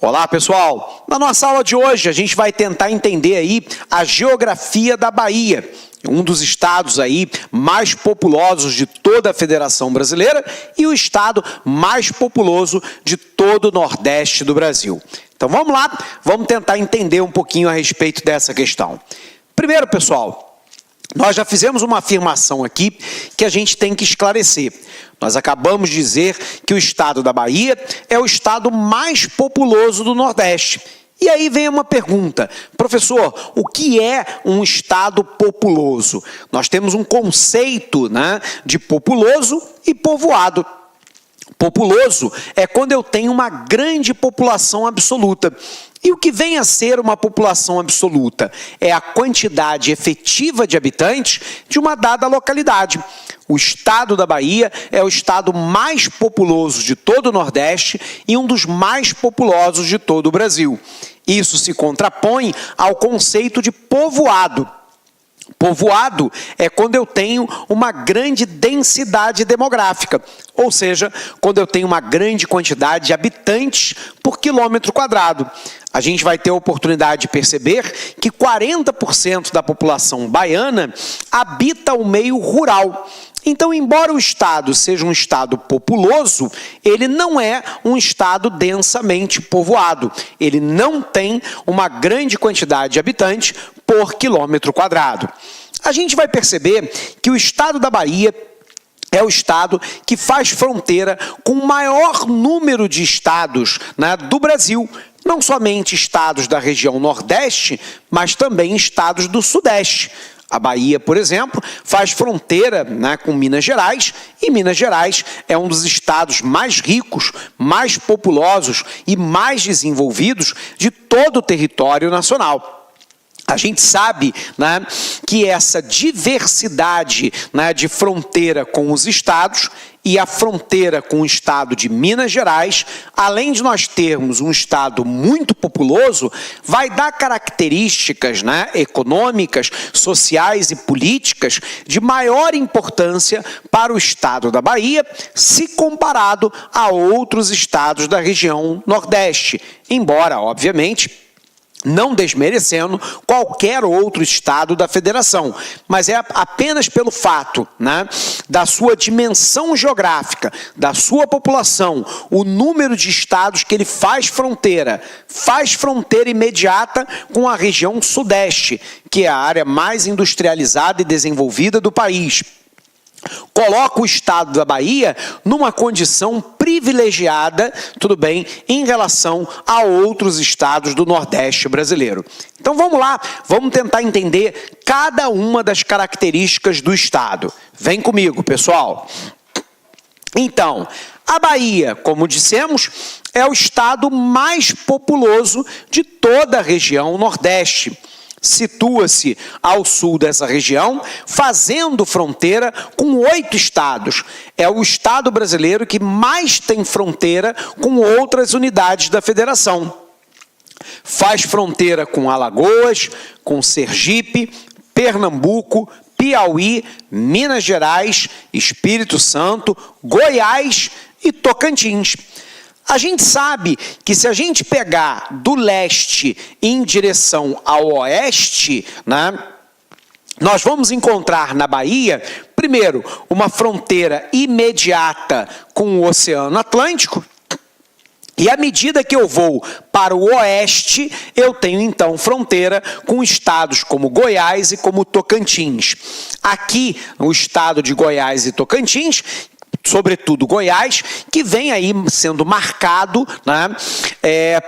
Olá, pessoal! Na nossa aula de hoje, a gente vai tentar entender aí a geografia da Bahia, um dos estados aí mais populosos de toda a Federação Brasileira e o estado mais populoso de todo o Nordeste do Brasil. Então vamos lá, vamos tentar entender um pouquinho a respeito dessa questão. Primeiro, pessoal, nós já fizemos uma afirmação aqui que a gente tem que esclarecer. Nós acabamos de dizer que o estado da Bahia é o estado mais populoso do Nordeste. E aí vem uma pergunta, professor, o que é um estado populoso? Nós temos um conceito, né, de populoso e povoado. Populoso é quando eu tenho uma grande população absoluta. E o que vem a ser uma população absoluta? É a quantidade efetiva de habitantes de uma dada localidade. O estado da Bahia é o estado mais populoso de todo o Nordeste e um dos mais populosos de todo o Brasil. Isso se contrapõe ao conceito de povoado. Povoado é quando eu tenho uma grande densidade demográfica, ou seja, quando eu tenho uma grande quantidade de habitantes por quilômetro quadrado. A gente vai ter a oportunidade de perceber que 40% da população baiana habita o meio rural. Então, embora o estado seja um estado populoso, ele não é um estado densamente povoado. Ele não tem uma grande quantidade de habitantes por quilômetro quadrado. A gente vai perceber que o estado da Bahia é o estado que faz fronteira com o maior número de estados, né, do Brasil. Não somente estados da região Nordeste, mas também estados do Sudeste. A Bahia, por exemplo, faz fronteira, né, com Minas Gerais, e Minas Gerais é um dos estados mais ricos, mais populosos e mais desenvolvidos de todo o território nacional. A gente sabe, né, que essa diversidade, né, de fronteira com os estados e a fronteira com o estado de Minas Gerais, além de nós termos um estado muito populoso, vai dar características, né, econômicas, sociais e políticas de maior importância para o estado da Bahia, se comparado a outros estados da região Nordeste, embora, obviamente, não desmerecendo qualquer outro estado da federação, mas é apenas pelo fato, né, da sua dimensão geográfica, da sua população, o número de estados que ele faz fronteira imediata com a região sudeste, que é a área mais industrializada e desenvolvida do país. Coloca o estado da Bahia numa condição privilegiada, tudo bem, em relação a outros estados do Nordeste brasileiro. Então vamos lá, vamos tentar entender cada uma das características do estado. Vem comigo, pessoal. Então, a Bahia, como dissemos, é o estado mais populoso de toda a região Nordeste. Situa-se ao sul dessa região, fazendo fronteira com 8 estados. É o estado brasileiro que mais tem fronteira com outras unidades da federação. Faz fronteira com Alagoas, com Sergipe, Pernambuco, Piauí, Minas Gerais, Espírito Santo, Goiás e Tocantins. A gente sabe que se a gente pegar do leste em direção ao oeste, né, nós vamos encontrar na Bahia, primeiro, uma fronteira imediata com o Oceano Atlântico, e à medida que eu vou para o oeste, eu tenho então fronteira com estados como Goiás e como Tocantins. Aqui, o estado de Goiás e Tocantins, sobretudo Goiás, que vem aí sendo marcado, né,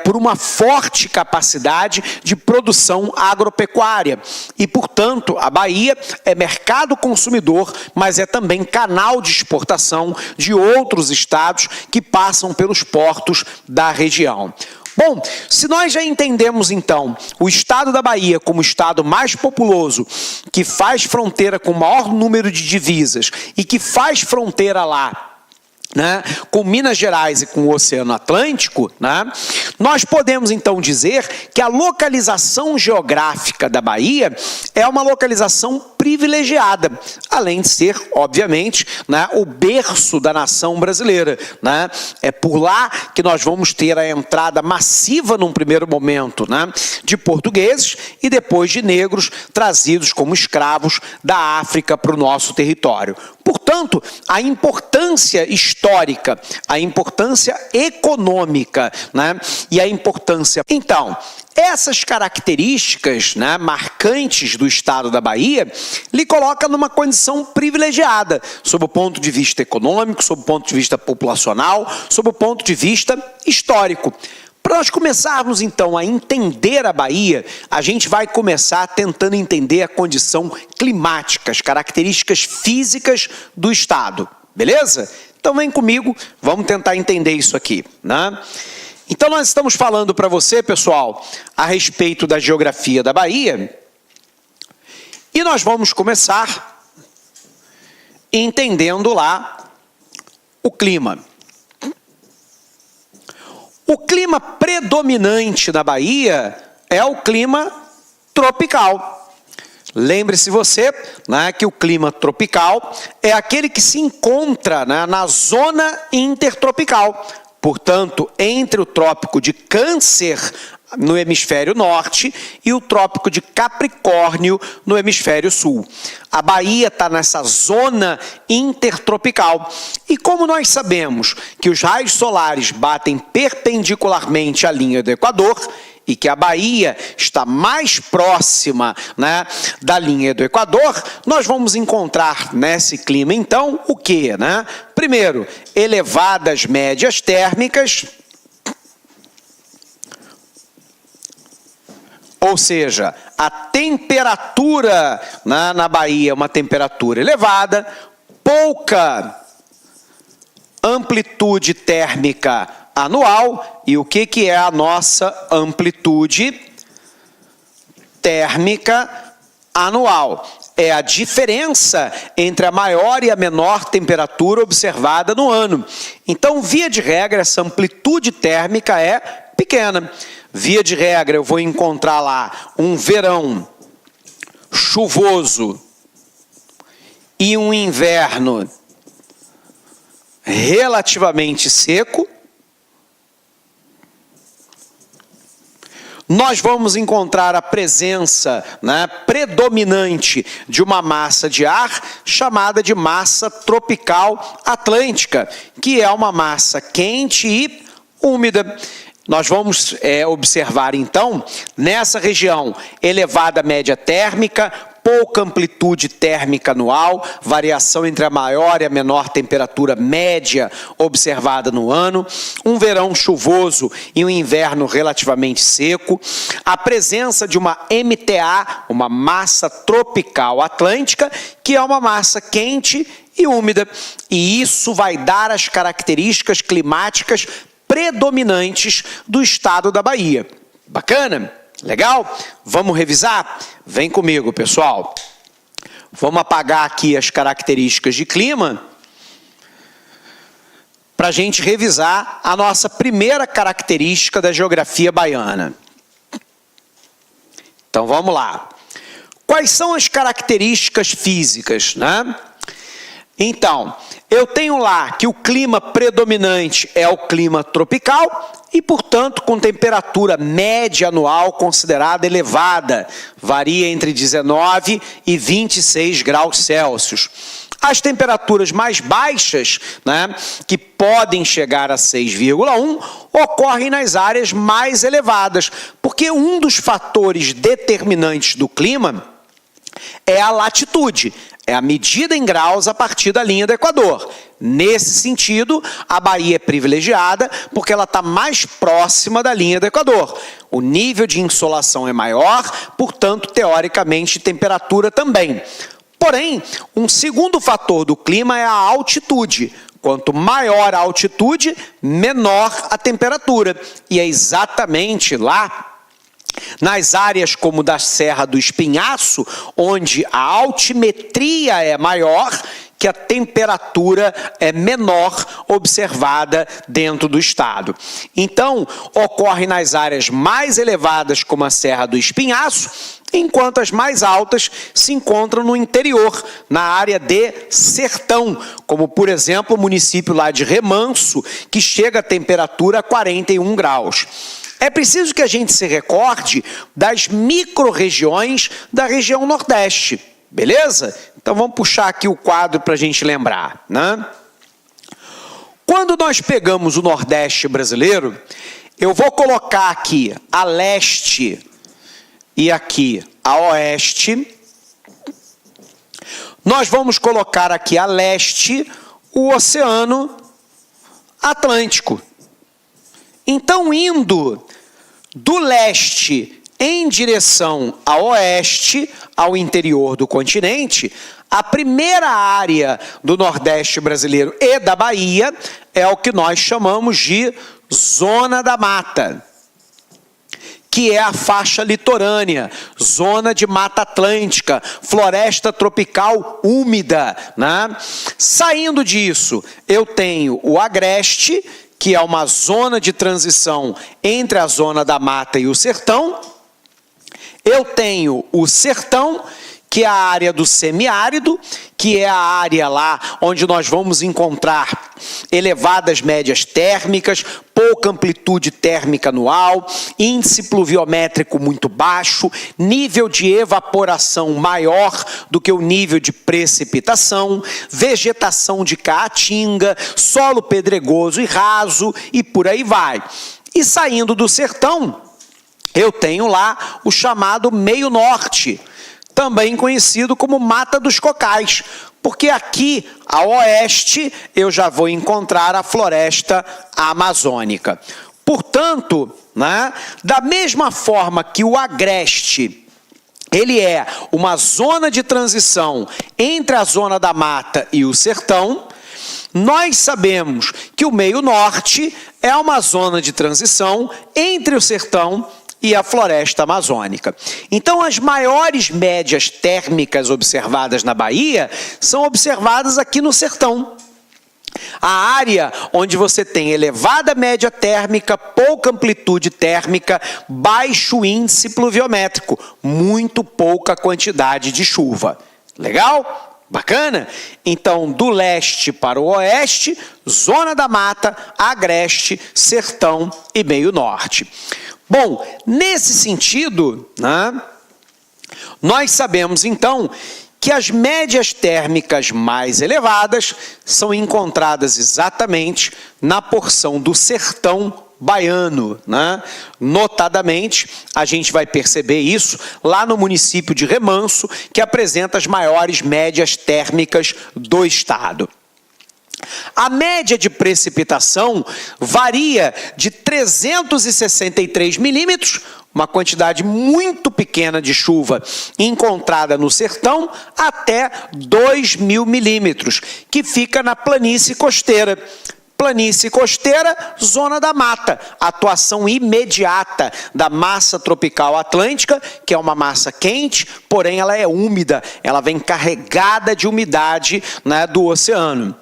por uma forte capacidade de produção agropecuária. E, portanto, a Bahia é mercado consumidor, mas é também canal de exportação de outros estados que passam pelos portos da região. Bom, se nós já entendemos, então, o estado da Bahia como o estado mais populoso, que faz fronteira com o maior número de divisas e que faz fronteira lá, né, com Minas Gerais e com o Oceano Atlântico, né, nós podemos, então, dizer que a localização geográfica da Bahia é uma localização privilegiada, além de ser, obviamente, né, o berço da nação brasileira, né? É por lá que nós vamos ter a entrada massiva num primeiro momento, né, de portugueses e depois de negros trazidos como escravos da África para o nosso território. Portanto, a importância histórica, a importância econômica, né, e a importância... Então, essas características, né, marcantes do estado da Bahia lhe coloca numa condição privilegiada, sob o ponto de vista econômico, sob o ponto de vista populacional, sob o ponto de vista histórico. Para nós começarmos, então, a entender a Bahia, a gente vai começar tentando entender a condição climática, as características físicas do estado, beleza? Então vem comigo, vamos tentar entender isso aqui, né? Então nós estamos falando para você, pessoal, a respeito da geografia da Bahia, e nós vamos começar entendendo lá o clima. O clima predominante na Bahia é o clima tropical. Lembre-se você, né, que o clima tropical é aquele que se encontra, né, na zona intertropical. Portanto, entre o trópico de Câncer, no hemisfério norte, e o trópico de Capricórnio, no hemisfério sul. A Bahia está nessa zona intertropical. E como nós sabemos que os raios solares batem perpendicularmente à linha do Equador, e que a Bahia está mais próxima, né, da linha do Equador, nós vamos encontrar nesse clima, então, o quê, né? Primeiro, elevadas médias térmicas, ou seja, a temperatura, né, na Bahia é uma temperatura elevada, pouca amplitude térmica anual. E o que é a nossa amplitude térmica anual? É a diferença entre a maior e a menor temperatura observada no ano. Então, via de regra, essa amplitude térmica é pequena. Via de regra, eu vou encontrar lá um verão chuvoso e um inverno relativamente seco. Nós vamos encontrar a presença, né, predominante de uma massa de ar chamada de massa tropical atlântica, que é uma massa quente e úmida. Nós vamos observar, então, nessa região, elevada média térmica, pouca amplitude térmica anual, variação entre a maior e a menor temperatura média observada no ano, um verão chuvoso e um inverno relativamente seco, a presença de uma MTA, uma massa tropical atlântica, que é uma massa quente e úmida, e isso vai dar as características climáticas predominantes do estado da Bahia. Bacana? Legal? Vamos revisar? Vem comigo, pessoal. Vamos apagar aqui as características de clima para a gente revisar a nossa primeira característica da geografia baiana. Então vamos lá. Quais são as características físicas, né? Então, eu tenho lá que o clima predominante é o clima tropical e, portanto, com temperatura média anual considerada elevada, varia entre 19 e 26 graus Celsius. As temperaturas mais baixas, né, que podem chegar a 6,1, ocorrem nas áreas mais elevadas, porque um dos fatores determinantes do clima é a latitude. É a medida em graus a partir da linha do Equador. Nesse sentido, a Bahia é privilegiada porque ela está mais próxima da linha do Equador. O nível de insolação é maior, portanto, teoricamente, temperatura também. Porém, um segundo fator do clima é a altitude. Quanto maior a altitude, menor a temperatura. E é exatamente lá, nas áreas como da Serra do Espinhaço, onde a altimetria é maior, que que a temperatura é menor observada dentro do estado. Então, ocorre nas áreas mais elevadas, como a Serra do Espinhaço, enquanto as mais altas se encontram no interior, na área de sertão, como, por exemplo, o município lá de Remanso, que chega a temperatura a 41 graus. É preciso que a gente se recorde das micro-regiões da região Nordeste, beleza? Então vamos puxar aqui o quadro para a gente lembrar, né? Quando nós pegamos o Nordeste brasileiro, eu vou colocar aqui a leste e aqui a oeste. Nós vamos colocar aqui a leste o Oceano Atlântico. Então, indo do leste em direção a oeste, ao interior do continente, a primeira área do Nordeste brasileiro e da Bahia é o que nós chamamos de Zona da Mata, que é a faixa litorânea, zona de Mata Atlântica, floresta tropical úmida, né? Saindo disso, eu tenho o Agreste, que é uma zona de transição entre a zona da mata e o sertão. Eu tenho o sertão, que é a área do semiárido, que é a área lá onde nós vamos encontrar elevadas médias térmicas, pouca amplitude térmica anual, índice pluviométrico muito baixo, nível de evaporação maior do que o nível de precipitação, vegetação de caatinga, solo pedregoso e raso e por aí vai. E saindo do sertão, eu tenho lá o chamado meio norte, também conhecido como Mata dos Cocais, porque aqui, a oeste, eu já vou encontrar a floresta amazônica. Portanto, né, da mesma forma que o Agreste, ele é uma zona de transição entre a zona da mata e o sertão, nós sabemos que o meio norte é uma zona de transição entre o sertão e a floresta amazônica. Então, as maiores médias térmicas observadas na Bahia são observadas aqui no sertão. A área onde você tem elevada média térmica, pouca amplitude térmica, baixo índice pluviométrico, muito pouca quantidade de chuva. Legal? Bacana? Então, do leste para o oeste, zona da mata, agreste, sertão e meio norte. Bom, nesse sentido, né, nós sabemos então que as médias térmicas mais elevadas são encontradas exatamente na porção do sertão baiano, né? Notadamente, a gente vai perceber isso lá no município de Remanso, que apresenta as maiores médias térmicas do estado. A média de precipitação varia de 363 milímetros, uma quantidade muito pequena de chuva encontrada no sertão, até 2.000 milímetros, que fica na planície costeira. Planície costeira, zona da mata, atuação imediata da massa tropical atlântica, que é uma massa quente, porém ela é úmida, ela vem carregada de umidade, né, do oceano.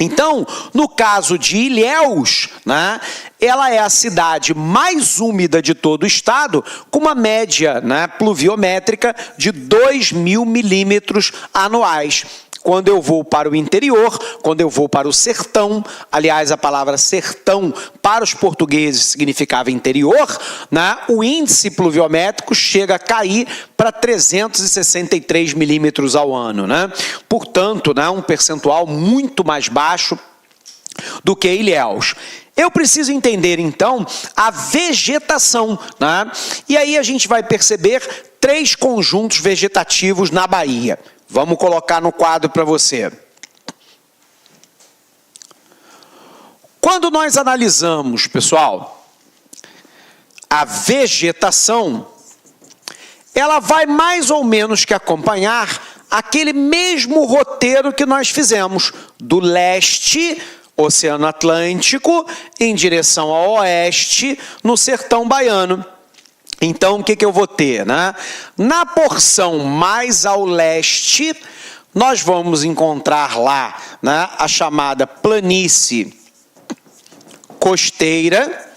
Então, no caso de Ilhéus, né, ela é a cidade mais úmida de todo o estado, com uma média, né, pluviométrica de 2.000 milímetros anuais. Quando eu vou para o interior, quando eu vou para o sertão, aliás, a palavra sertão para os portugueses significava interior, né? O índice pluviométrico chega a cair para 363 milímetros ao ano, né? Portanto, né, um percentual muito mais baixo do que Ilhéus. Eu preciso entender, então, a vegetação, né? E aí a gente vai perceber 3 conjuntos vegetativos na Bahia. Vamos colocar no quadro para você. Quando nós analisamos, pessoal, a vegetação, ela vai mais ou menos que acompanhar aquele mesmo roteiro que nós fizemos, do leste, Oceano Atlântico, em direção ao oeste, no sertão baiano. Então, o que eu vou ter, né? Na porção mais ao leste, nós vamos encontrar lá, né, a chamada planície costeira,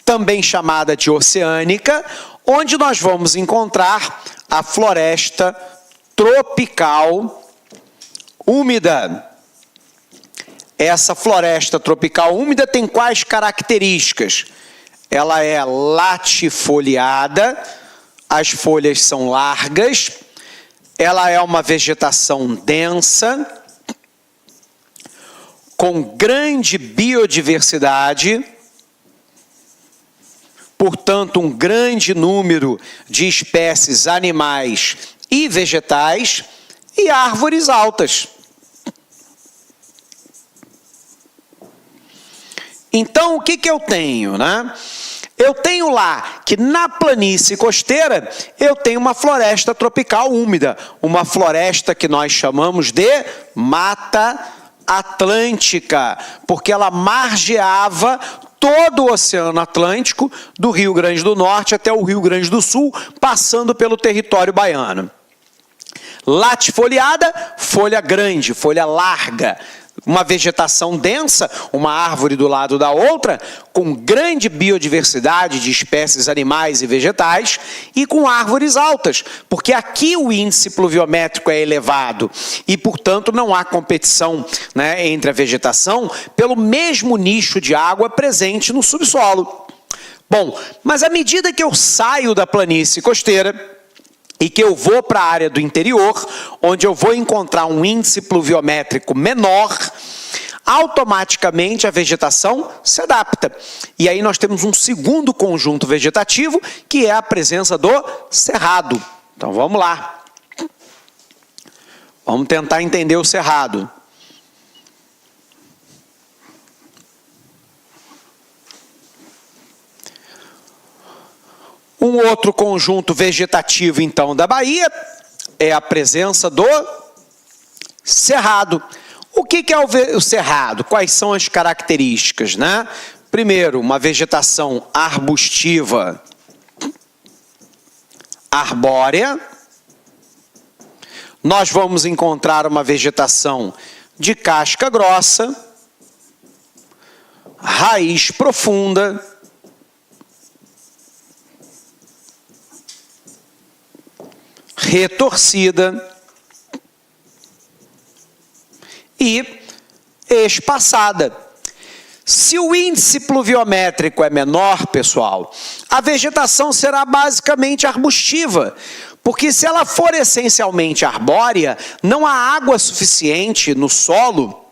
também chamada de oceânica, onde nós vamos encontrar a floresta tropical úmida. Essa floresta tropical úmida tem quais características? Ela é latifoliada, as folhas são largas, ela é uma vegetação densa, com grande biodiversidade, portanto, um grande número de espécies animais e vegetais, e árvores altas. Então, o que eu tenho, né? Eu tenho lá que na planície costeira eu tenho uma floresta tropical úmida, uma floresta que nós chamamos de Mata Atlântica, porque ela margeava todo o Oceano Atlântico, do Rio Grande do Norte até o Rio Grande do Sul, passando pelo território baiano. Latifoliada, folha grande, folha larga, uma vegetação densa, uma árvore do lado da outra, com grande biodiversidade de espécies animais e vegetais e com árvores altas, porque aqui o índice pluviométrico é elevado e, portanto, não há competição, né, entre a vegetação pelo mesmo nicho de água presente no subsolo. Bom, mas à medida que eu saio da planície costeira e que eu vou para a área do interior, onde eu vou encontrar um índice pluviométrico menor, automaticamente a vegetação se adapta. E aí nós temos um segundo conjunto vegetativo, que é a presença do cerrado. Então vamos lá. Vamos tentar entender o cerrado. Um outro conjunto vegetativo, então, da Bahia é a presença do cerrado. O que é o cerrado? Quais são as características, né? Primeiro, uma vegetação arbustiva arbórea. Nós vamos encontrar uma vegetação de casca grossa, raiz profunda, retorcida e espaçada. Se o índice pluviométrico é menor, pessoal, a vegetação será basicamente arbustiva, porque se ela for essencialmente arbórea, não há água suficiente no solo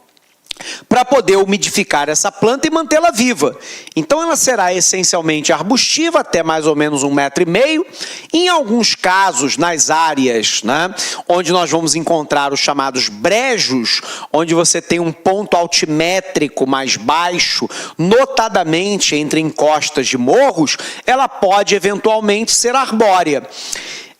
para poder umidificar essa planta e mantê-la viva. Então ela será essencialmente arbustiva, até mais ou menos 1,5 metro. Em alguns casos, nas áreas, né, onde nós vamos encontrar os chamados brejos, onde você tem um ponto altimétrico mais baixo, notadamente entre encostas de morros, ela pode eventualmente ser arbórea.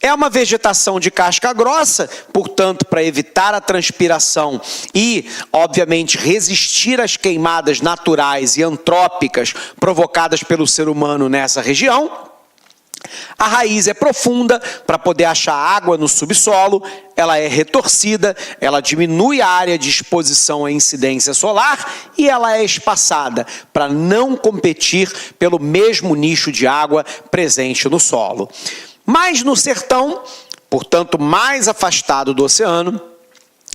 É uma vegetação de casca grossa, portanto, para evitar a transpiração e, obviamente, resistir às queimadas naturais e antrópicas provocadas pelo ser humano nessa região. A raiz é profunda para poder achar água no subsolo, ela é retorcida, ela diminui a área de exposição à incidência solar e ela é espaçada para não competir pelo mesmo nicho de água presente no solo. Mas no sertão, portanto mais afastado do oceano,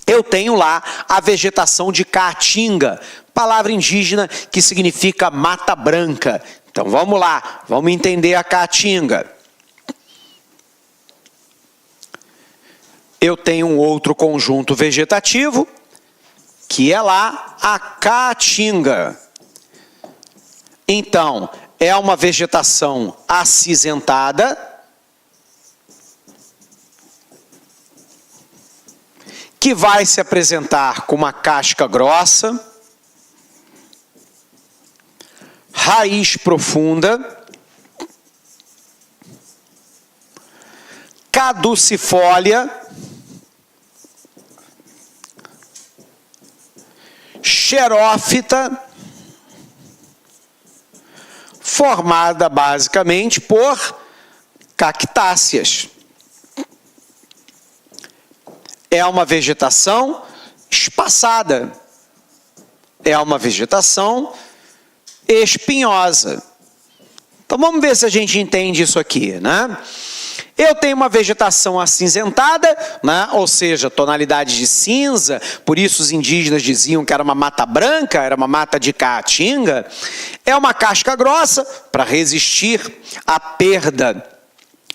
eu tenho lá a vegetação de caatinga, palavra indígena que significa mata branca. Então vamos lá, vamos entender a caatinga. Eu tenho um outro conjunto vegetativo, que é lá a caatinga. Então, é uma vegetação acinzentada, que vai se apresentar com uma casca grossa, raiz profunda, caducifólia, xerófita, formada basicamente por cactáceas. é uma vegetação espaçada, é uma vegetação espinhosa. Então vamos ver se a gente entende isso aqui, né? Eu tenho uma vegetação acinzentada, né? Ou seja, tonalidade de cinza, por isso os indígenas diziam que era uma mata branca, era uma mata de caatinga. É uma casca grossa para resistir à perda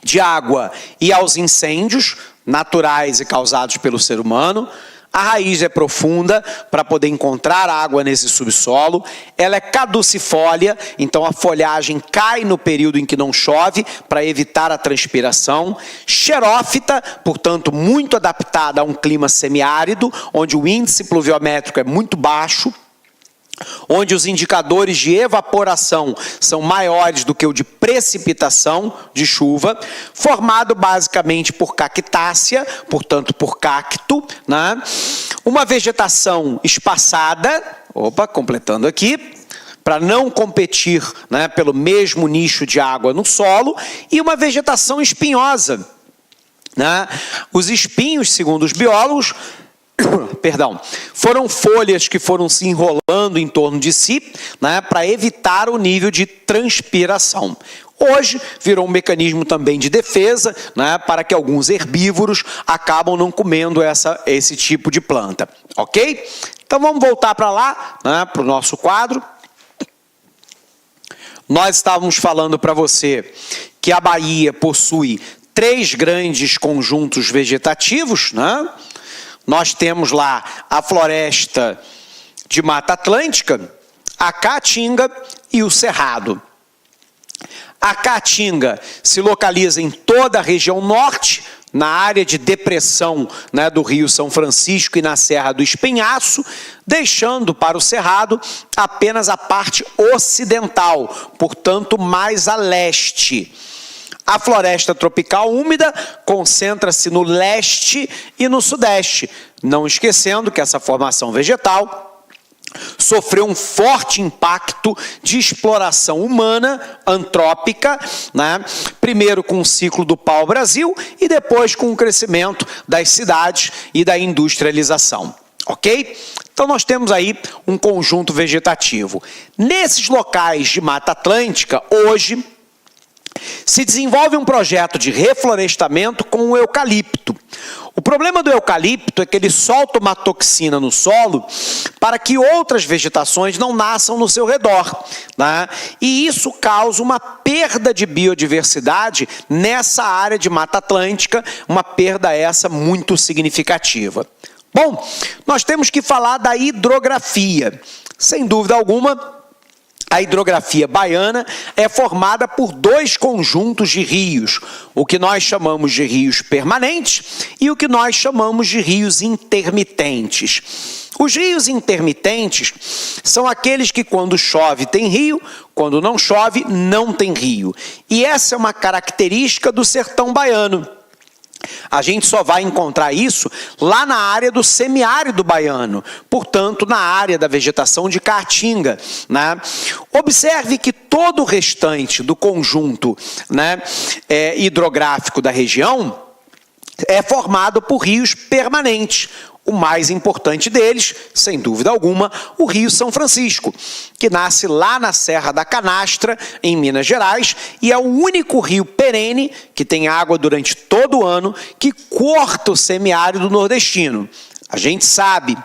de água e aos incêndios naturais e causados pelo ser humano. A raiz é profunda para poder encontrar água nesse subsolo. Ela é caducifólia, então a folhagem cai no período em que não chove para evitar a transpiração. Xerófita, portanto, muito adaptada a um clima semiárido, onde o índice pluviométrico é muito baixo, onde os indicadores de evaporação são maiores do que o de precipitação de chuva, formado basicamente por cactácea, portanto por cacto, né? Uma vegetação espaçada, completando aqui, para não competir, né, pelo mesmo nicho de água no solo, e uma vegetação espinhosa, né? Os espinhos, segundo os biólogos, foram folhas que foram se enrolando em torno de si, né, para evitar o nível de transpiração. Hoje virou um mecanismo também de defesa, né, para que alguns herbívoros acabam não comendo esse tipo de planta, ok? Então vamos voltar para lá, né, para o nosso quadro. Nós estávamos falando para você que a Bahia possui 3 grandes conjuntos vegetativos, né? Nós temos lá a floresta de Mata Atlântica, a Caatinga e o Cerrado. A Caatinga se localiza em toda a região norte, na área de depressão, né, do Rio São Francisco e na Serra do Espinhaço, deixando para o Cerrado apenas a parte ocidental, portanto mais a leste. A floresta tropical úmida concentra-se no leste e no sudeste, não esquecendo que essa formação vegetal sofreu um forte impacto de exploração humana, antrópica, né? Primeiro com o ciclo do pau-brasil e depois com o crescimento das cidades e da industrialização. Ok? Então nós temos aí um conjunto vegetativo. Nesses locais de Mata Atlântica, hoje, se desenvolve um projeto de reflorestamento com o eucalipto. O problema do eucalipto é que ele solta uma toxina no solo para que outras vegetações não nasçam no seu redor, né? E isso causa uma perda de biodiversidade nessa área de Mata Atlântica, uma perda essa muito significativa. Bom, nós temos que falar da hidrografia. Sem dúvida alguma, a hidrografia baiana é formada por 2 conjuntos de rios, o que nós chamamos de rios permanentes e o que nós chamamos de rios intermitentes. Os rios intermitentes são aqueles que quando chove tem rio, quando não chove não tem rio. E essa é uma característica do sertão baiano. A gente só vai encontrar isso lá na área do semiárido baiano, portanto, na área da vegetação de caatinga, né? Observe que todo o restante do conjunto, né, hidrográfico da região é formado por rios permanentes. O mais importante deles, sem dúvida alguma, o Rio São Francisco, que nasce lá na Serra da Canastra, em Minas Gerais, e é o único rio perene, que tem água durante todo o ano, que corta o semiárido nordestino. A gente sabe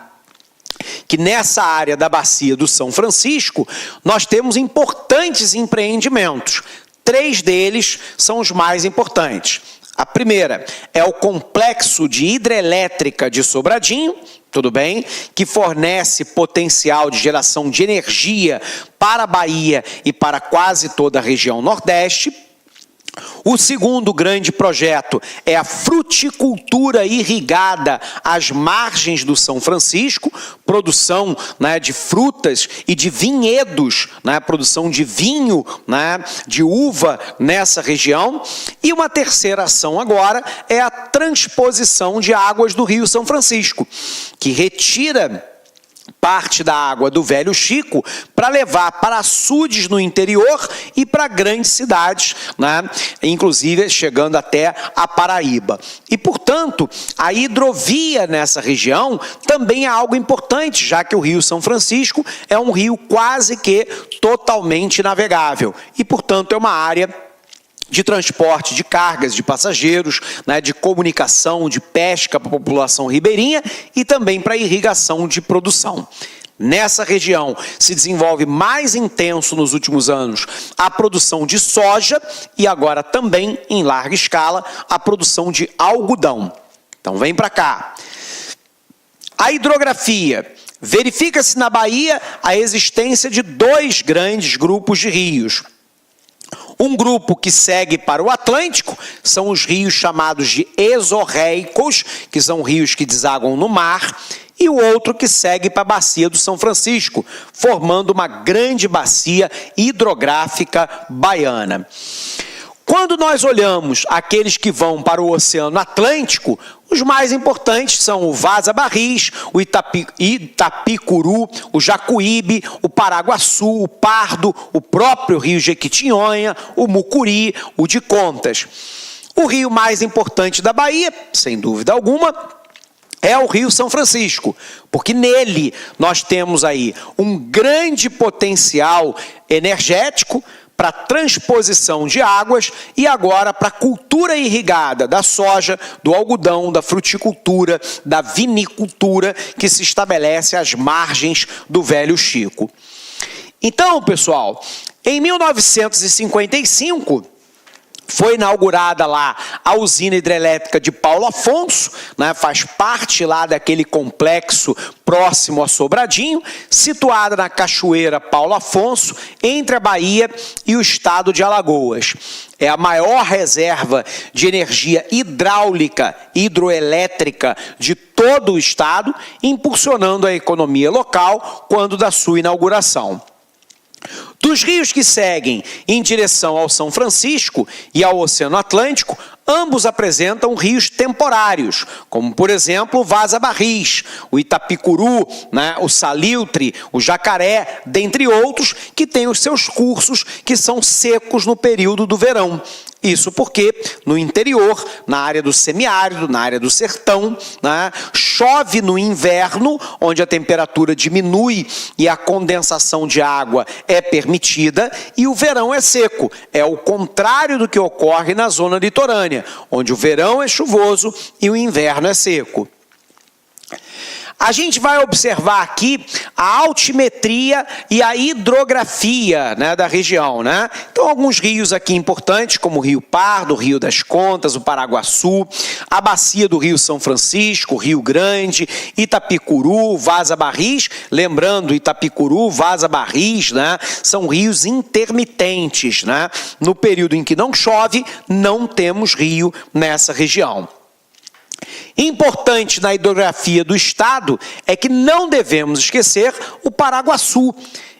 que nessa área da bacia do São Francisco, nós temos importantes empreendimentos. 3 deles são os mais importantes. A primeira é o complexo de hidrelétrica de Sobradinho, tudo bem, que fornece potencial de geração de energia para a Bahia e para quase toda a região Nordeste. O segundo grande projeto é a fruticultura irrigada às margens do São Francisco, produção, né, de frutas e de vinhedos, né, produção de vinho, né, de uva nessa região. E uma terceira ação agora é a transposição de águas do Rio São Francisco, que retira parte da água do Velho Chico para levar para açudes no interior e para grandes cidades, né? Inclusive chegando até a Paraíba. E, portanto, a hidrovia nessa região também é algo importante, já que o Rio São Francisco é um rio quase que totalmente navegável e, portanto, é uma área de transporte de cargas, de passageiros, né, de comunicação, de pesca para a população ribeirinha e também para irrigação de produção. Nessa região se desenvolve mais intenso nos últimos anos a produção de soja e agora também, em larga escala, a produção de algodão. Então vem para cá. A hidrografia. Verifica-se na Bahia a existência de dois grandes grupos de rios. Um grupo que segue para o Atlântico são os rios chamados de exorreicos, que são rios que desaguam no mar, e o outro que segue para a bacia do São Francisco, formando uma grande bacia hidrográfica baiana. Quando nós olhamos aqueles que vão para o Oceano Atlântico, os mais importantes são o Vaza Barris, o Itapicuru, o Jacuíbe, o Paraguaçu, o Pardo, o próprio Rio Jequitinhonha, o Mucuri, o de Contas. O rio mais importante da Bahia, sem dúvida alguma, é o Rio São Francisco, porque nele nós temos aí um grande potencial energético para transposição de águas e agora para a cultura irrigada da soja, do algodão, da fruticultura, da vinicultura que se estabelece às margens do Velho Chico. Então, pessoal, em 1955... foi inaugurada lá a usina hidrelétrica de Paulo Afonso, né, faz parte lá daquele complexo próximo a Sobradinho, situada na Cachoeira Paulo Afonso, entre a Bahia e o estado de Alagoas. É a maior reserva de energia hidráulica, hidroelétrica de todo o estado, impulsionando a economia local quando da sua inauguração. Dos rios que seguem em direção ao São Francisco e ao Oceano Atlântico, ambos apresentam rios temporários, como, por exemplo, o Vaza Barris, o Itapicuru, né, o Saliltre, o Jacaré, dentre outros, que têm os seus cursos que são secos no período do verão. Isso porque no interior, na área do semiárido, na área do sertão, né, chove no inverno, onde a temperatura diminui e a condensação de água é permitida, e o verão é seco. É o contrário do que ocorre na zona litorânea, onde o verão é chuvoso e o inverno é seco. A gente vai observar aqui a altimetria e a hidrografia, né, da região, né? Então, alguns rios aqui importantes, como o Rio Pardo, o Rio das Contas, o Paraguaçu, a bacia do Rio São Francisco, Rio Grande, Itapicuru, Vaza Barris. Lembrando, Itapicuru, Vaza Barris, né, são rios intermitentes, né? No período em que não chove, não temos rio nessa região. Importante na hidrografia do estado é que não devemos esquecer o Paraguaçu.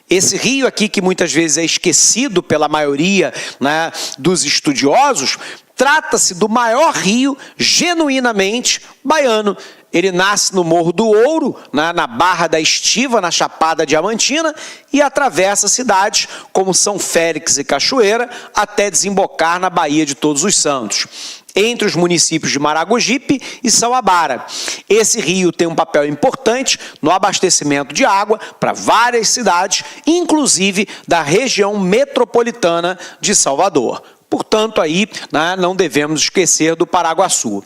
Esse rio aqui, que muitas vezes é esquecido pela maioria, né, dos estudiosos, trata-se do maior rio genuinamente baiano. Ele nasce no Morro do Ouro, na Barra da Estiva, na Chapada Diamantina, e atravessa cidades como São Félix e Cachoeira, até desembocar na Baía de Todos os Santos, entre os municípios de Maragogipe e Sauabara. Esse rio tem um papel importante no abastecimento de água para várias cidades, inclusive da região metropolitana de Salvador. Portanto, aí, né, não devemos esquecer do Paraguaçu.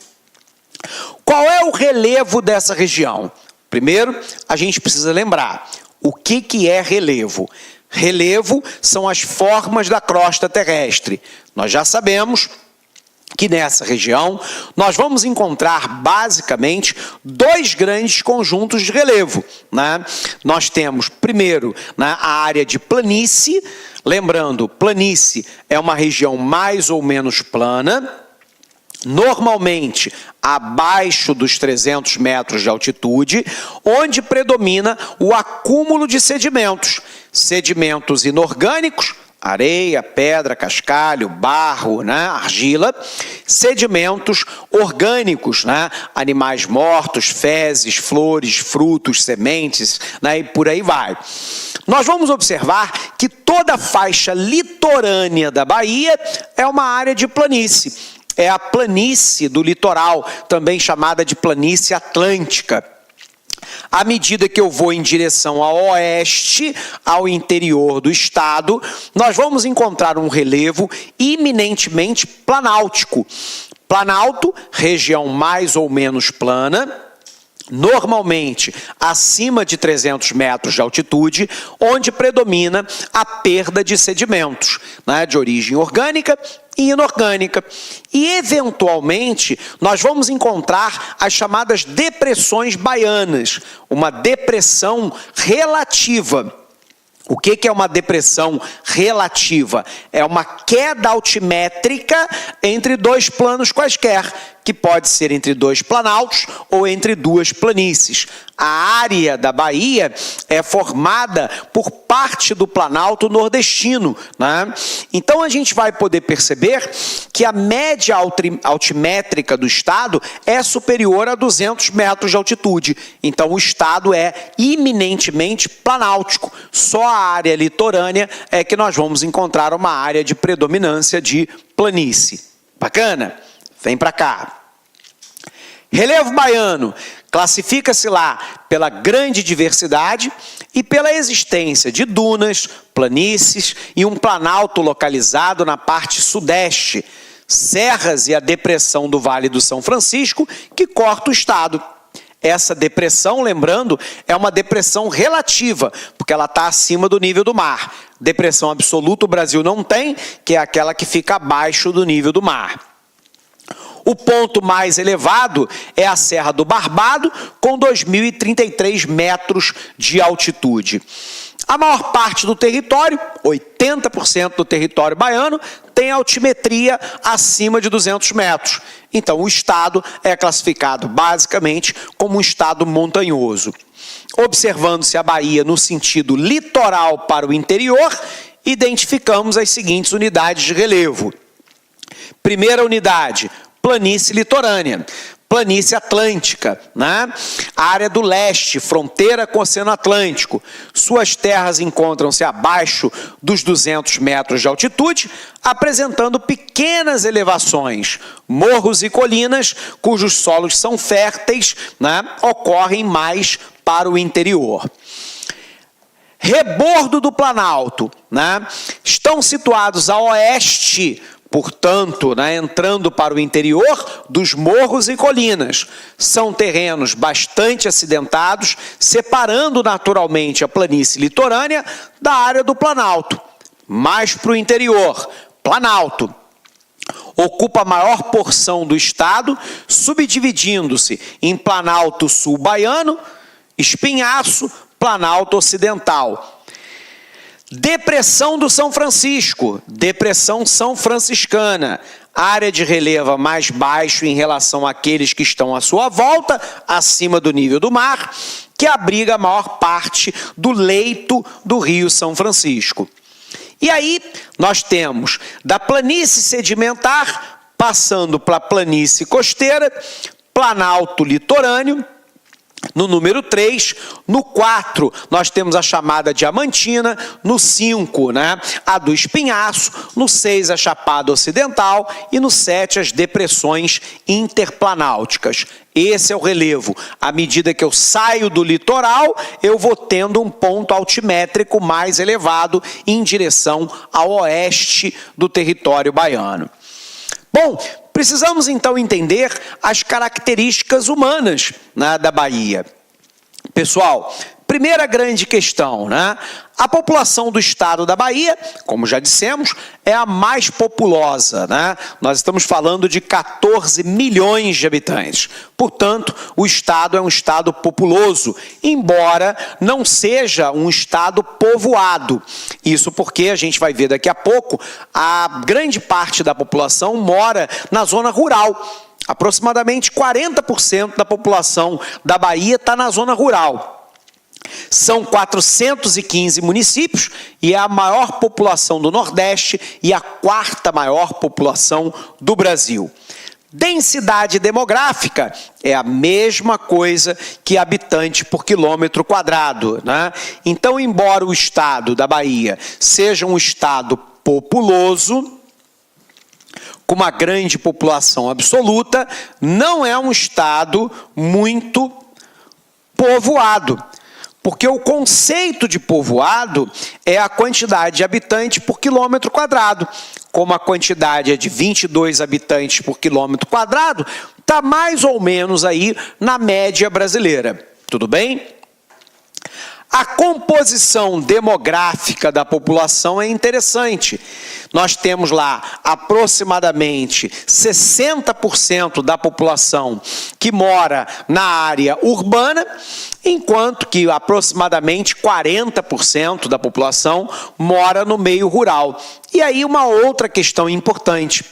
Qual é o relevo dessa região? Primeiro, a gente precisa lembrar o que é relevo. Relevo são as formas da crosta terrestre. Nós já sabemos que nessa região nós vamos encontrar basicamente dois grandes conjuntos de relevo, né? Nós temos primeiro, né, a área de planície. Lembrando, planície é uma região mais ou menos plana, normalmente abaixo dos 300 metros de altitude, onde predomina o acúmulo de sedimentos inorgânicos, areia, pedra, cascalho, barro, né, argila, sedimentos orgânicos, né, animais mortos, fezes, flores, frutos, sementes, né, e por aí vai. Nós vamos observar que toda a faixa litorânea da Bahia é uma área de planície. É a planície do litoral, também chamada de planície atlântica. À medida que eu vou em direção ao oeste, ao interior do estado, nós vamos encontrar um relevo eminentemente planáltico. Planalto, região mais ou menos plana, normalmente acima de 300 metros de altitude, onde predomina a perda de sedimentos, né, de origem orgânica e inorgânica. E, eventualmente, nós vamos encontrar as chamadas depressões baianas, uma depressão relativa. O que é uma depressão relativa? É uma queda altimétrica entre dois planos quaisquer, que pode ser entre dois planaltos ou entre duas planícies. A área da Bahia é formada por parte do planalto nordestino, né? Então a gente vai poder perceber que a média altimétrica do estado é superior a 200 metros de altitude. Então o estado é eminentemente planáltico. Só a área litorânea é que nós vamos encontrar uma área de predominância de planície. Bacana? Vem para cá. Relevo baiano classifica-se lá pela grande diversidade e pela existência de dunas, planícies e um planalto localizado na parte sudeste, serras e a depressão do Vale do São Francisco, que corta o estado. Essa depressão, lembrando, é uma depressão relativa, porque ela está acima do nível do mar. Depressão absoluta o Brasil não tem, que é aquela que fica abaixo do nível do mar. O ponto mais elevado é a Serra do Barbado, com 2.033 metros de altitude. A maior parte do território, 80% do território baiano, tem altimetria acima de 200 metros. Então, o estado é classificado basicamente como um estado montanhoso. Observando-se a Bahia no sentido litoral para o interior, identificamos as seguintes unidades de relevo. Primeira unidade, planície litorânea, planície atlântica, né? A área do leste, fronteira com o Oceano Atlântico. Suas terras encontram-se abaixo dos 200 metros de altitude, apresentando pequenas elevações, morros e colinas, cujos solos são férteis, né? Ocorrem mais para o interior. Rebordo do Planalto, né? Estão situados a oeste, portanto, né, entrando para o interior dos morros e colinas. São terrenos bastante acidentados, separando naturalmente a planície litorânea da área do Planalto. Mais para o interior, Planalto ocupa a maior porção do estado, subdividindo-se em Planalto Sul Baiano, Espinhaço, Planalto Ocidental. Depressão do São Francisco, depressão são franciscana, área de relevo mais baixo em relação àqueles que estão à sua volta, acima do nível do mar, que abriga a maior parte do leito do Rio São Francisco. E aí nós temos da planície sedimentar, passando para a planície costeira, planalto litorâneo. No número 3, no 4, nós temos a chamada Diamantina, no 5, né, a do Espinhaço, no 6, a Chapada Ocidental e no 7, as depressões interplanáuticas. Esse é o relevo. À medida que eu saio do litoral, eu vou tendo um ponto altimétrico mais elevado em direção ao oeste do território baiano. Bom, precisamos então entender as características humanas, né, da Bahia. Pessoal, primeira grande questão, né? A população do estado da Bahia, como já dissemos, é a mais populosa, né? Nós estamos falando de 14 milhões de habitantes. Portanto, o estado é um estado populoso, embora não seja um estado povoado. Isso porque, a gente vai ver daqui a pouco, a grande parte da população mora na zona rural. Aproximadamente 40% da população da Bahia está na zona rural. São 415 municípios e é a maior população do Nordeste e a quarta maior população do Brasil. Densidade demográfica é a mesma coisa que habitante por quilômetro quadrado, né? Então, embora o estado da Bahia seja um estado populoso, com uma grande população absoluta, não é um estado muito povoado. Porque o conceito de povoado é a quantidade de habitantes por quilômetro quadrado. Como a quantidade é de 22 habitantes por quilômetro quadrado, está mais ou menos aí na média brasileira. Tudo bem? A composição demográfica da população é interessante. Nós temos lá aproximadamente 60% da população que mora na área urbana, enquanto que aproximadamente 40% da população mora no meio rural. E aí uma outra questão importante.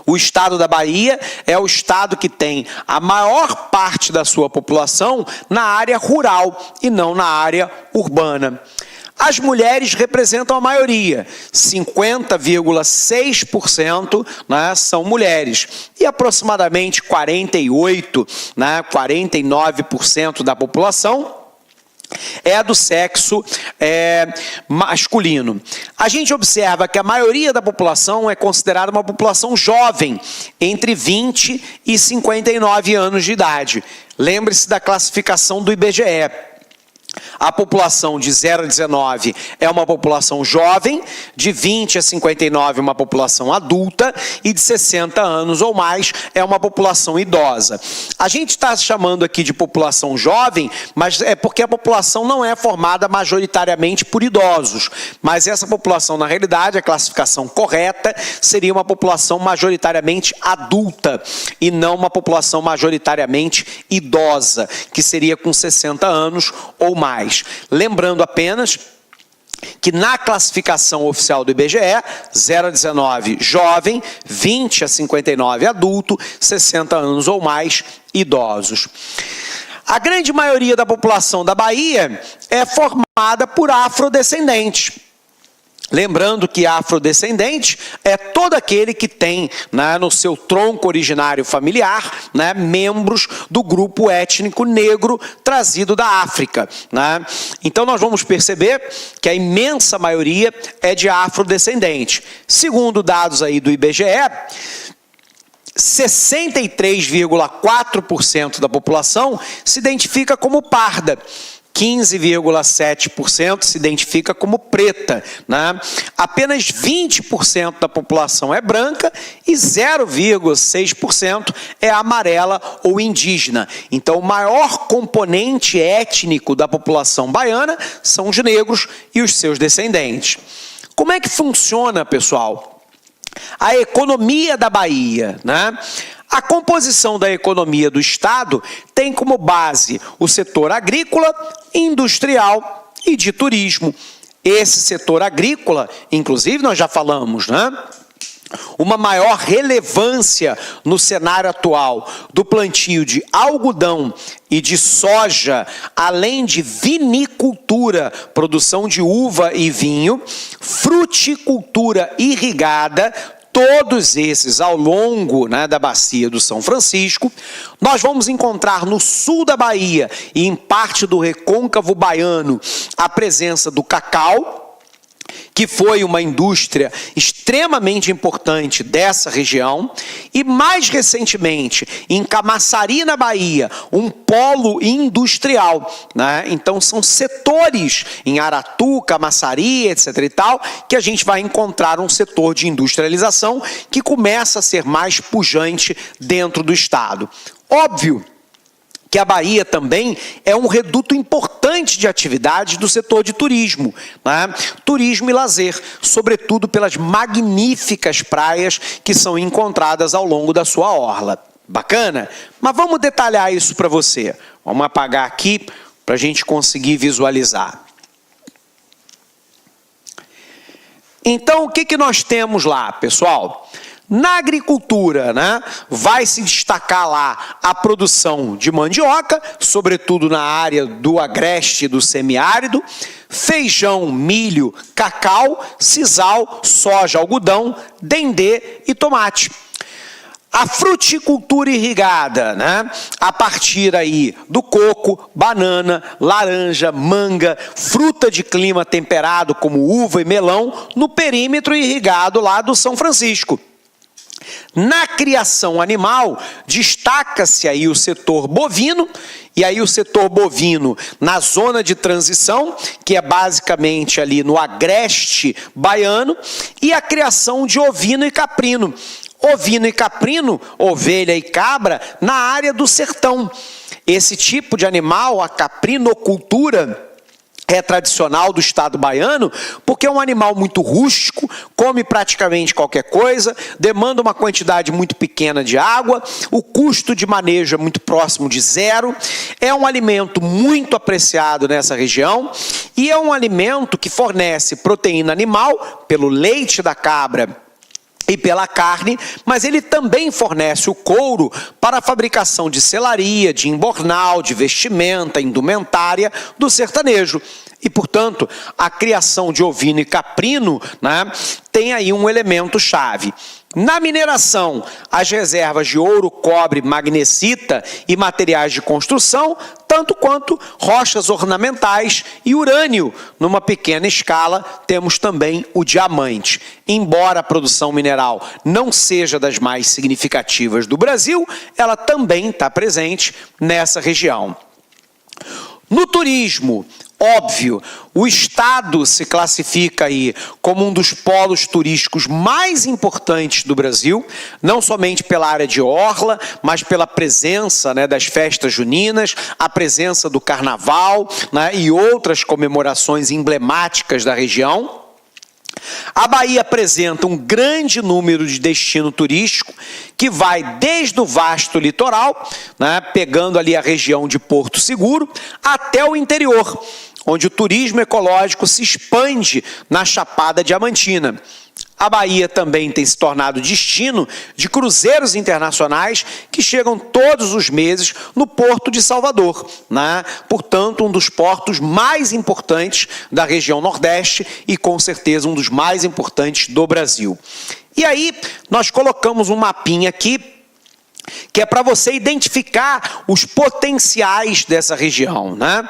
O estado da Bahia é o estado que tem a maior parte da sua população na área rural e não na área urbana. As mulheres representam a maioria, 50,6%, né, são mulheres. E aproximadamente 49% da população é do sexo masculino. A gente observa que a maioria da população é considerada uma população jovem, entre 20 e 59 anos de idade. Lembre-se da classificação do IBGE. A população de 0 a 19 é uma população jovem, de 20 a 59 uma população adulta e de 60 anos ou mais é uma população idosa. A gente está chamando aqui de população jovem, mas é porque a população não é formada majoritariamente por idosos. Mas essa população, na realidade, a classificação correta seria uma população majoritariamente adulta e não uma população majoritariamente idosa, que seria com 60 anos ou mais. Lembrando apenas que na classificação oficial do IBGE, 0 a 19 jovem, 20 a 59 adulto, 60 anos ou mais idosos. A grande maioria da população da Bahia é formada por afrodescendentes. Lembrando que afrodescendente é todo aquele que tem, né, no seu tronco originário familiar, né, membros do grupo étnico negro trazido da África, né? Então nós vamos perceber que a imensa maioria é de afrodescendente. Segundo dados aí do IBGE, 63,4% da população se identifica como parda. 15,7% se identifica como preta, né? Apenas 20% da população é branca e 0,6% é amarela ou indígena. Então, o maior componente étnico da população baiana são os negros e os seus descendentes. Como é que funciona, pessoal, a economia da Bahia, né? A composição da economia do estado tem como base o setor agrícola, industrial e de turismo. Esse setor agrícola, inclusive nós já falamos, né? Uma maior relevância no cenário atual do plantio de algodão e de soja, além de vinicultura, produção de uva e vinho, fruticultura irrigada, todos esses ao longo, né, da bacia do São Francisco. Nós vamos encontrar no sul da Bahia e em parte do recôncavo baiano a presença do cacau, que foi uma indústria extremamente importante dessa região, e mais recentemente, em Camaçari, na Bahia, um polo industrial, né? Então são setores em Aratu, Camaçari, etc. e tal, que a gente vai encontrar um setor de industrialização que começa a ser mais pujante dentro do estado. Óbvio que a Bahia também é um reduto importante de atividades do setor de turismo, né? Turismo e lazer, sobretudo pelas magníficas praias que são encontradas ao longo da sua orla. Bacana? Mas vamos detalhar isso para você. Vamos apagar aqui para a gente conseguir visualizar. Então, o que nós temos lá, pessoal? Na agricultura, né, vai se destacar lá a produção de mandioca, sobretudo na área do agreste e do semiárido, feijão, milho, cacau, sisal, soja, algodão, dendê e tomate. A fruticultura irrigada, né? A partir aí do coco, banana, laranja, manga, fruta de clima temperado como uva e melão, no perímetro irrigado lá do São Francisco. Na criação animal, destaca-se aí o setor bovino, e aí o setor bovino na zona de transição, que é basicamente ali no agreste baiano, e a criação de ovino e caprino. Ovino e caprino, ovelha e cabra, na área do sertão. Esse tipo de animal, a caprinocultura, é tradicional do estado baiano, porque é um animal muito rústico, come praticamente qualquer coisa, demanda uma quantidade muito pequena de água, o custo de manejo é muito próximo de zero, é um alimento muito apreciado nessa região e é um alimento que fornece proteína animal pelo leite da cabra e pela carne, mas ele também fornece o couro para a fabricação de selaria, de embornal, de vestimenta, indumentária do sertanejo. E, portanto, a criação de ovino e caprino, né, tem aí um elemento chave. Na mineração, as reservas de ouro, cobre, magnesita e materiais de construção, tanto quanto rochas ornamentais e urânio. Numa pequena escala, temos também o diamante. Embora a produção mineral não seja das mais significativas do Brasil, ela também está presente nessa região. No turismo, óbvio, o estado se classifica aí como um dos polos turísticos mais importantes do Brasil, não somente pela área de orla, mas pela presença, né, das festas juninas, a presença do carnaval, né, e outras comemorações emblemáticas da região. A Bahia apresenta um grande número de destino turístico que vai desde o vasto litoral, né, pegando ali a região de Porto Seguro, até o interior, onde o turismo ecológico se expande na Chapada Diamantina. A Bahia também tem se tornado destino de cruzeiros internacionais que chegam todos os meses no Porto de Salvador, né? Portanto, um dos portos mais importantes da região Nordeste e, com certeza, um dos mais importantes do Brasil. E aí, nós colocamos um mapinha aqui, que é para você identificar os potenciais dessa região, né?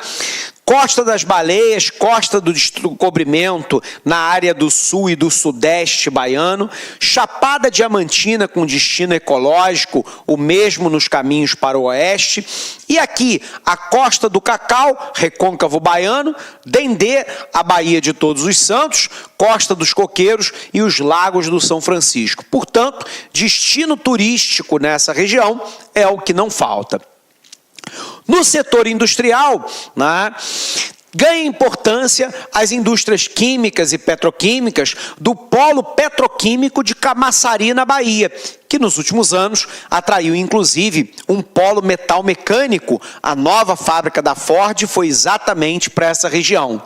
Costa das Baleias, Costa do Descobrimento na área do sul e do sudeste baiano, Chapada Diamantina com destino ecológico, o mesmo nos caminhos para o oeste, e aqui a Costa do Cacau, Recôncavo Baiano, Dendê, a Baía de Todos os Santos, Costa dos Coqueiros e os Lagos do São Francisco. Portanto, destino turístico nessa região é o que não falta. No setor industrial, né, ganha importância as indústrias químicas e petroquímicas do polo petroquímico de Camaçari, na Bahia, que nos últimos anos atraiu inclusive um polo metal mecânico. A nova fábrica da Ford foi exatamente para essa região.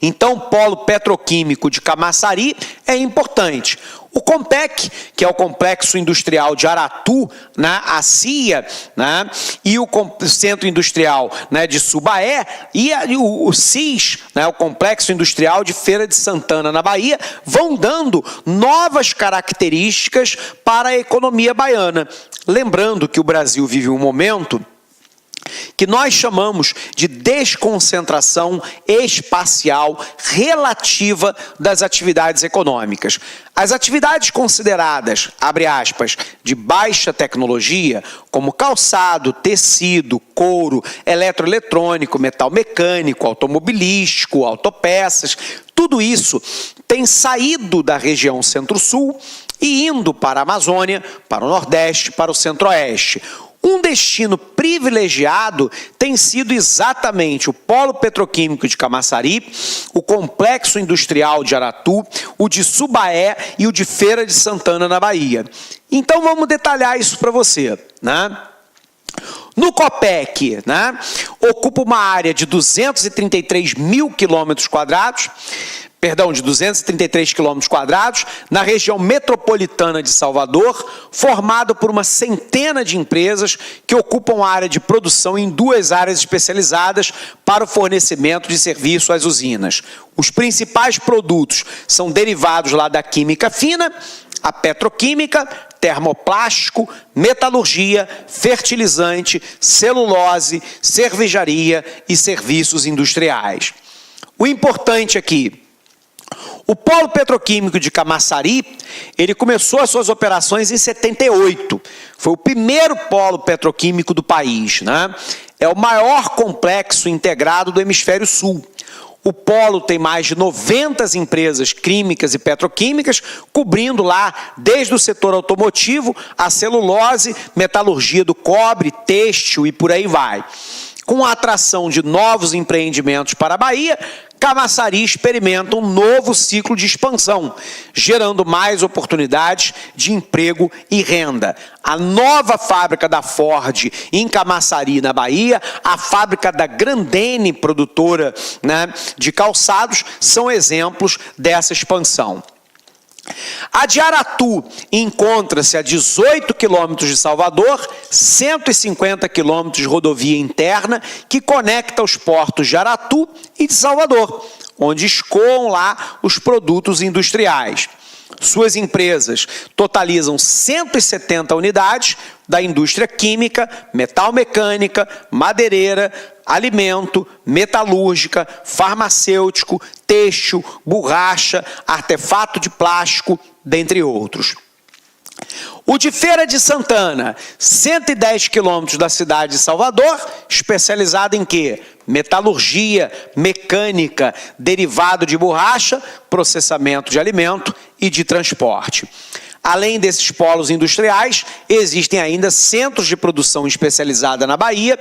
Então, o polo petroquímico de Camaçari é importante. O Compec, que é o Complexo Industrial de Aratu, né, a CIA, né, e o Centro Industrial, né, de Subaé, e o CIS, né, o Complexo Industrial de Feira de Santana, na Bahia, vão dando novas características para a economia baiana. Lembrando que o Brasil vive um momento que nós chamamos de desconcentração espacial relativa das atividades econômicas. As atividades consideradas, abre aspas, de baixa tecnologia, como calçado, tecido, couro, eletroeletrônico, metal mecânico, automobilístico, autopeças, tudo isso tem saído da região Centro-Sul e indo para a Amazônia, para o Nordeste, para o Centro-Oeste. Um destino privilegiado tem sido exatamente o Polo Petroquímico de Camaçari, o Complexo Industrial de Aratu, o de Subaé e o de Feira de Santana, na Bahia. Então vamos detalhar isso para você, né? No Copec, né, ocupa uma área de 233 mil quilômetros quadrados, de 233 quilômetros quadrados, na região metropolitana de Salvador, formado por uma centena de empresas que ocupam a área de produção em 2 áreas especializadas para o fornecimento de serviço às usinas. Os principais produtos são derivados lá da química fina, a petroquímica, termoplástico, metalurgia, fertilizante, celulose, cervejaria e serviços industriais. O importante aqui, o polo petroquímico de Camaçari, ele começou as suas operações em 78. Foi o primeiro polo petroquímico do país, né? É o maior complexo integrado do hemisfério sul. O polo tem mais de 90 empresas químicas e petroquímicas, cobrindo lá desde o setor automotivo, a celulose, metalurgia do cobre, têxtil e por aí vai. Com a atração de novos empreendimentos para a Bahia, Camaçari experimenta um novo ciclo de expansão, gerando mais oportunidades de emprego e renda. A nova fábrica da Ford em Camaçari, na Bahia, a fábrica da Grandene, produtora, né, de calçados, são exemplos dessa expansão. A de Aratu encontra-se a 18 quilômetros de Salvador, 150 quilômetros de rodovia interna que conecta os portos de Aratu e de Salvador, onde escoam lá os produtos industriais. Suas empresas totalizam 170 unidades da indústria química, metalmecânica, madeireira, alimento, metalúrgica, farmacêutico, têxtil, borracha, artefato de plástico, dentre outros. O de Feira de Santana, 110 quilômetros da cidade de Salvador, especializado em quê? Metalurgia, mecânica, derivado de borracha, processamento de alimento e de transporte. Além desses polos industriais, existem ainda centros de produção especializada na Bahia,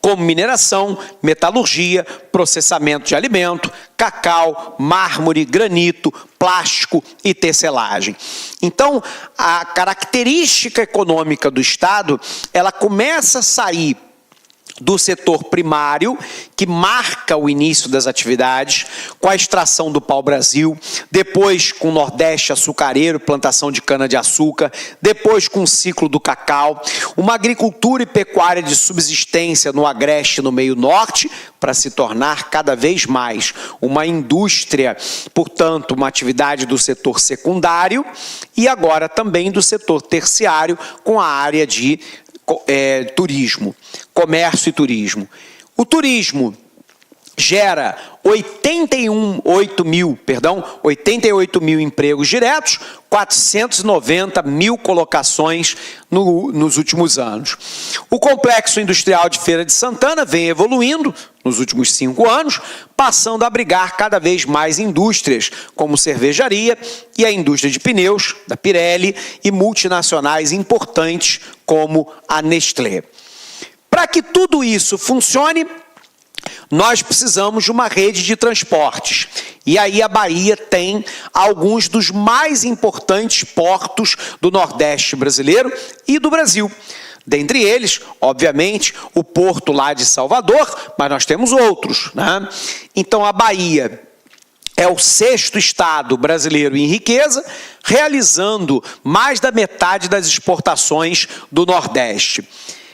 como mineração, metalurgia, processamento de alimento, cacau, mármore, granito, plástico e tecelagem. Então, a característica econômica do Estado, ela começa a sair do setor primário, que marca o início das atividades, com a extração do pau-brasil, depois com o Nordeste açucareiro, plantação de cana-de-açúcar, depois com o ciclo do cacau, uma agricultura e pecuária de subsistência no Agreste e no meio-norte, para se tornar cada vez mais uma indústria, portanto, uma atividade do setor secundário, e agora também do setor terciário, com a área de turismo, comércio e turismo. O turismo gera 88 mil empregos diretos, 490 mil colocações nos últimos anos. O complexo industrial de Feira de Santana vem evoluindo nos últimos 5 anos, passando a abrigar cada vez mais indústrias, como cervejaria e a indústria de pneus, da Pirelli, e multinacionais importantes, como a Nestlé. Para que tudo isso funcione, nós precisamos de uma rede de transportes. E aí a Bahia tem alguns dos mais importantes portos do Nordeste brasileiro e do Brasil. Dentre eles, obviamente, o porto lá de Salvador, mas nós temos outros, né? Então a Bahia é o 6º estado brasileiro em riqueza, realizando mais da metade das exportações do Nordeste.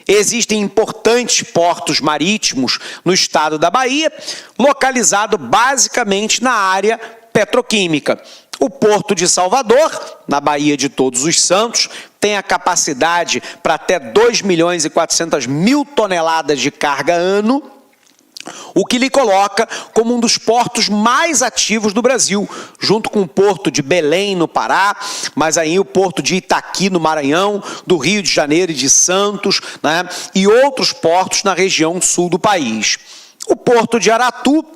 Existem importantes portos marítimos no estado da Bahia, localizado basicamente na área petroquímica. O Porto de Salvador, na Baía de Todos os Santos, tem a capacidade para até 2.400.000 toneladas de carga ano, o que lhe coloca como um dos portos mais ativos do Brasil, junto com o Porto de Belém, no Pará, mas aí o Porto de Itaqui, no Maranhão, do Rio de Janeiro e de Santos, né, e outros portos na região sul do país. O Porto de Aratu,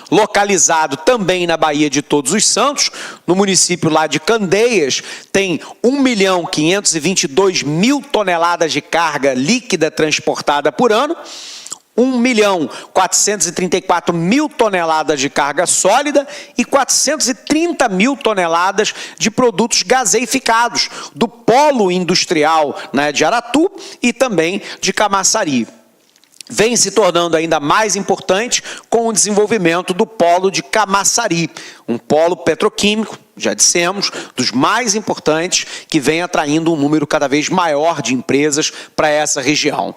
localizado também na Baía de Todos os Santos, no município lá de Candeias, tem 1.522.000 toneladas de carga líquida transportada por ano, 1.434.000 toneladas de carga sólida e 430.000 toneladas de produtos gaseificados do polo industrial, né, de Aratu e também de Camaçari. vem se tornando ainda mais importante com o desenvolvimento do polo de Camaçari, um polo petroquímico, já dissemos, dos mais importantes, que vem atraindo um número cada vez maior de empresas para essa região.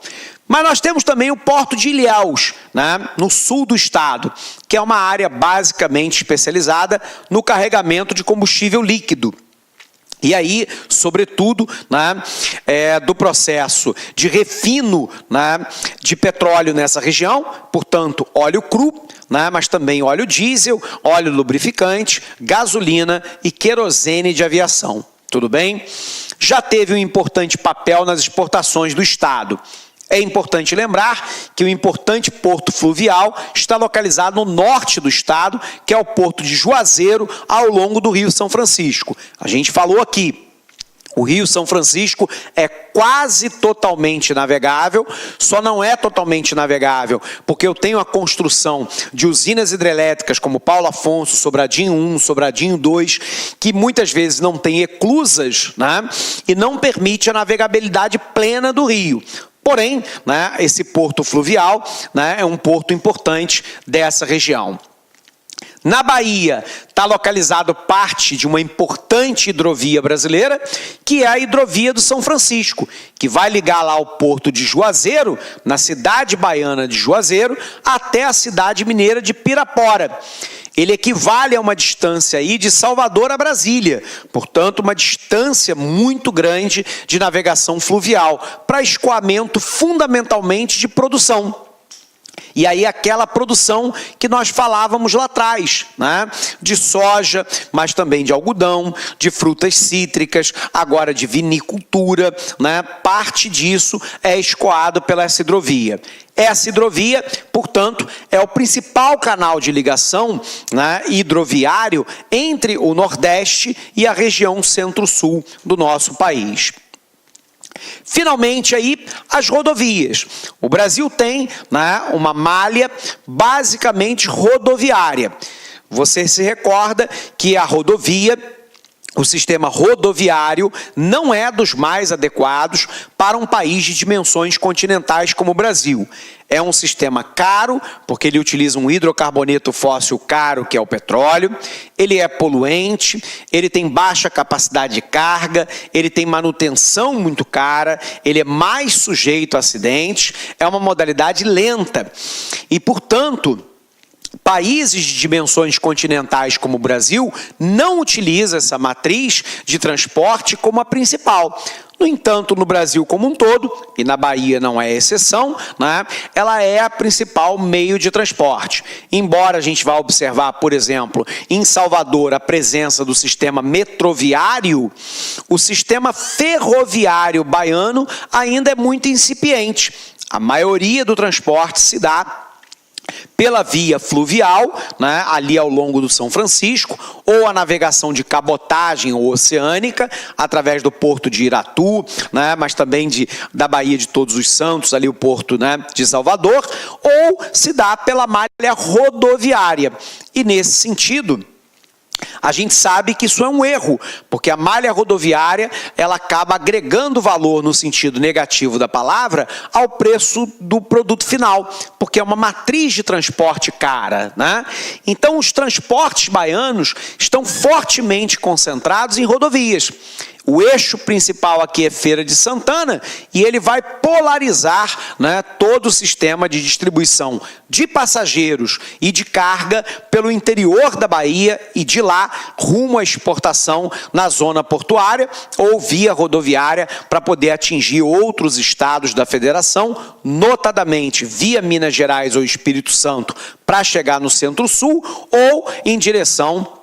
Mas nós temos também o Porto de Ilhéus, né, no sul do estado, que é uma área basicamente especializada no carregamento de combustível líquido. E aí, sobretudo, né, do processo de refino, né, de petróleo nessa região, portanto, óleo cru, né, mas também óleo diesel, óleo lubrificante, gasolina e querosene de aviação. Tudo bem? Já teve um importante papel nas exportações do estado. É importante lembrar que o importante porto fluvial está localizado no norte do estado, que é o porto de Juazeiro, ao longo do Rio São Francisco. A gente falou aqui, o Rio São Francisco é quase totalmente navegável, só não é totalmente navegável porque eu tenho a construção de usinas hidrelétricas como Paulo Afonso, Sobradinho 1, Sobradinho 2, que muitas vezes não tem eclusas, né, e não permite a navegabilidade plena do rio. Porém, né, esse porto fluvial, né, é um porto importante dessa região. Na Bahia está localizado parte de uma importante hidrovia brasileira, que é a hidrovia do São Francisco, que vai ligar lá o porto de Juazeiro, na cidade baiana de Juazeiro, até a cidade mineira de Pirapora. Ele equivale a uma distância aí de Salvador a Brasília, portanto, uma distância muito grande de navegação fluvial, para escoamento fundamentalmente de produção. E aí aquela produção que nós falávamos lá atrás, né? De soja, mas também de algodão, de frutas cítricas, agora de vinicultura, né? Parte disso é escoado pela essa hidrovia. Essa hidrovia, portanto, é o principal canal de ligação, né, hidroviário entre o Nordeste e a região Centro-Sul do nosso país. Finalmente, aí, as rodovias. O Brasil tem, né, uma malha basicamente rodoviária. Você se recorda que a rodovia, o sistema rodoviário, não é dos mais adequados para um país de dimensões continentais como o Brasil. É um sistema caro, porque ele utiliza um hidrocarboneto fóssil caro, que é o petróleo. Ele é poluente, ele tem baixa capacidade de carga, ele tem manutenção muito cara, ele é mais sujeito a acidentes, é uma modalidade lenta. E, portanto, países de dimensões continentais como o Brasil não utilizam essa matriz de transporte como a principal. No entanto, no Brasil como um todo, e na Bahia não é exceção, né, ela é a principal meio de transporte. Embora a gente vá observar, por exemplo, em Salvador, a presença do sistema metroviário, o sistema ferroviário baiano ainda é muito incipiente. A maioria do transporte se dá pela via fluvial, né, ali ao longo do São Francisco, ou a navegação de cabotagem ou oceânica, através do porto de Iratu, né, mas também da Baía de Todos os Santos, ali o porto, né, de Salvador, ou se dá pela malha rodoviária. E nesse sentido, a gente sabe que isso é um erro, porque a malha rodoviária ela acaba agregando valor no sentido negativo da palavra ao preço do produto final, porque é uma matriz de transporte cara, né? Então os transportes baianos estão fortemente concentrados em rodovias. O eixo principal aqui é Feira de Santana e ele vai polarizar, né, todo o sistema de distribuição de passageiros e de carga pelo interior da Bahia e de lá rumo à exportação na zona portuária ou via rodoviária para poder atingir outros estados da federação, notadamente via Minas Gerais ou Espírito Santo para chegar no Centro-Sul ou em direção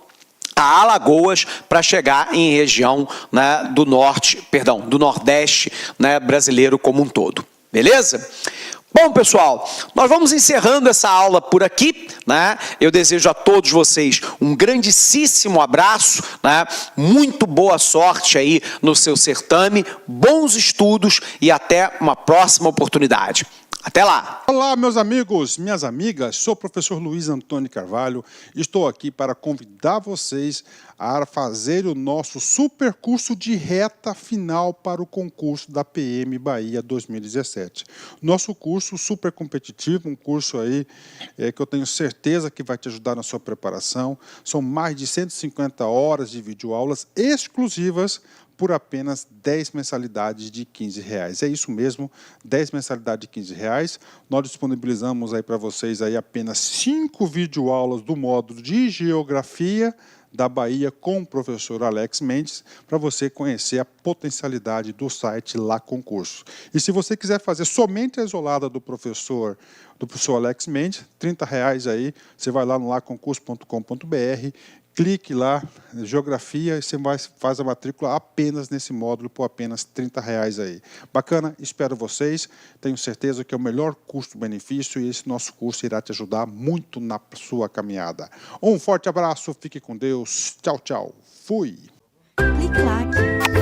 a Alagoas para chegar em região, né, do Nordeste, né, brasileiro como um todo. Beleza? Bom, pessoal, nós vamos encerrando essa aula por aqui, né? Eu desejo a todos vocês um grandíssimo abraço, né? Muito boa sorte aí no seu certame, bons estudos e até uma próxima oportunidade. Até lá! Olá, meus amigos, minhas amigas, sou o professor Luiz Antônio Carvalho e estou aqui para convidar vocês a fazer o nosso super curso de reta final para o concurso da PM Bahia 2017. Nosso curso super competitivo, um curso aí que eu tenho certeza que vai te ajudar na sua preparação. São mais de 150 horas de videoaulas exclusivas por apenas 10 mensalidades de R$15. É isso mesmo, 10 mensalidades de R$15. Nós disponibilizamos aí para vocês aí apenas 5 videoaulas do módulo de Geografia da Bahia com o professor Alex Mendes, para você conhecer a potencialidade do site Lá Concurso. E se você quiser fazer somente a isolada do professor Alex Mendes, R$30 aí, você vai lá no laconcurso.com.br, clique lá, Geografia, e você faz a matrícula apenas nesse módulo por apenas R$30 aí. Bacana, espero vocês, tenho certeza que é o melhor custo-benefício e esse nosso curso irá te ajudar muito na sua caminhada. Um forte abraço, fique com Deus, tchau, tchau, fui! Clique lá.